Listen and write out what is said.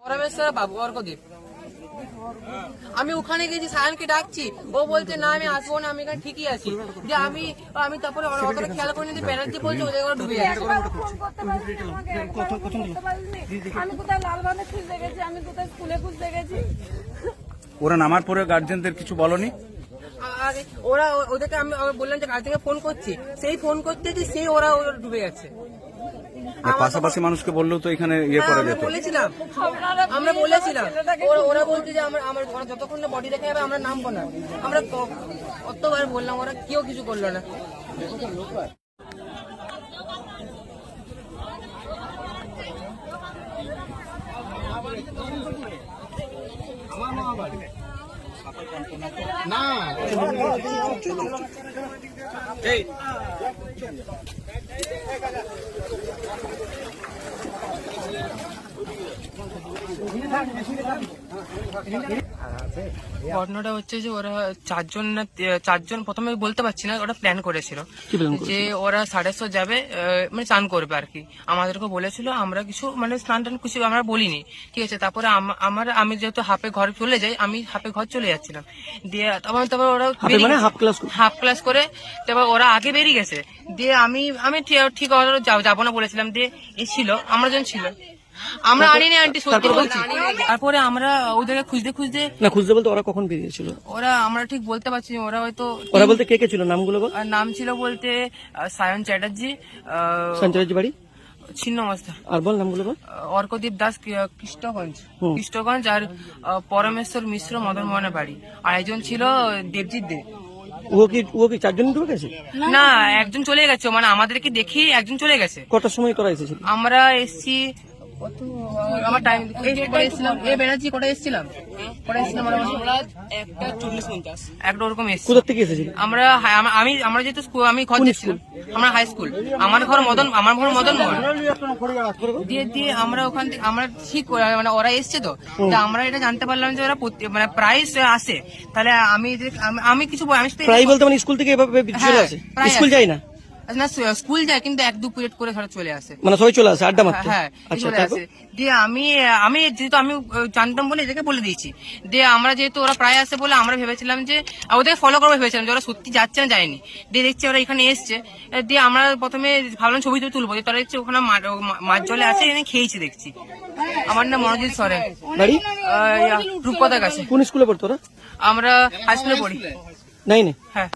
পরমেশ্বর বাবু অর্কদীপ। আমি ওখানে গেছি, সায়নকে ডাকছি, ও বলছে না আমি আসবো না, আমি এখানে ঠিকই আছি। যে আমি তারপরে অতটা খেয়াল করিনি যে ব্যানার্জি বলছে ওদের ঘরে ডুবে যাচ্ছে। আমি কোথায় লালবাগে খুঁজতে গেছি, আমি কোথায় স্কুলে খুঁজতে গেছি। ওরা নামার পরে গার্জেনদের কিছু বলনি? আর ওরা ওদেরকে আমি বললাম যে গার্জেনকে ফোন করছি, সেই ফোন করতে যে সেই ওরা ডুবে গেছে। পাশাপাশি মানুষকে বললেও তো এখানে করা যেত। আমরা বলেছিলাম, ওরা বলছে যে আমরা যতক্ষণ না বডি দেখে যাবে আমরা নামবো না। আমরা কতবার বললাম, ওরা কেউ কিছু করলো না। ঘটনাটা হচ্ছে যে ওরা চারজন প্রথমে বলতে পারছি না, ওরা প্ল্যান করেছিল যে ওরা 7:30 যাবে, মানে স্নান করবে আর কি। আমাদেরকে বলেছিল, আমরা কিছু মানে স্নান টান কিছু আমরা বলিনি, ঠিক আছে। তারপরে আমি যেহেতু হাফে ঘর চলে যাই, আমি হাফে ঘর চলে যাচ্ছিলাম, দিয়ে তারপর ওরা হাফ ক্লাস করে তারপর ওরা আগে বেরিয়ে গেছে। দিয়ে আমি ঠিক যাবো না বলেছিলাম, দিয়ে এসেছিল আমরা যখন ছিল, আমরা আনিনি আন্টি, সত্যি বলছি। তারপরে আমরা ওদেরকে খুঁজতে বলতে ওরা কখন বেরিয়েছিল ওরা আমরা ঠিক বলতে পারছি না। ওরা হয়তো ওরা বলতে কে ছিল, নামগুলো বল। নাম ছিল বলতে সায়ন চ্যাটার্জি, বাড়ি ছিন্নমস্তা। আর বল নামগুলো বল। অর্কদীপ দাস কৃষ্ণগঞ্জ, আর পরমেশ্বর মিশ্র মদন মোহনের বাড়ি। আর একজন ছিল দেবজিৎ দে। ও কি চারজন ঢুকে গেছে? না, একজন চলে গেছে, মানে আমাদেরকে দেখি একজন চলে গেছে। কটার সময় তোরা এসেছিল? আমরা এসছি আমার টাইম এসেছিলাম, ব্যানার্জি কোথায় এসেছিলাম, একটা ওরকম এসেছি। কোথা থেকে এসেছিল? আমরা যেহেতু আমি ঘর যাচ্ছিলাম, আমরা হাই স্কুল, আমার ঘর মদন মোহন। দিয়ে আমরা ওখান থেকে আমরা ঠিক মানে ওরা এসছে তো আমরা এটা জানতে পারলাম যে ওরা মানে প্রায় আসে। তাহলে আমি কিছু প্রায় বলতে মানে স্কুল থেকে এভাবে চলে আসে? স্কুল যায় না? না, স্কুল যায় কিন্তু 1-2 পিরিয়ড করে ধরে চলে আসে, মানে সবাই চলে আসে আড্ডা মারতে? হ্যাঁ, চলে আসে। দিয়ে আমি যেহেতু আমি জানতাম বলে এদেরকে বলে দিয়েছি। দিয়ে আমরা যেহেতু ওরা প্রায় আসে বলে আমরা ভেবেছিলাম যে ওদের ফলো করবো, ভেবেছিলাম যে ওরা সত্যি যাচ্ছে না যায়নি। দিয়ে দেখছি ওরা এখানে এসছে। দিয়ে আমরা প্রথমে ভাবলাম ছবি তুলবো, তারা দেখছি ওখানে মাছ জলে আছে, এখানে খেয়েছি দেখছি। আমার নাম মনোজিৎ সরেন, বাড়ি রূপকথার কাছে। কোন স্কুলে পড়তো ওরা? আমরা হাই স্কুলে পড়ি। নাই। হ্যাঁ।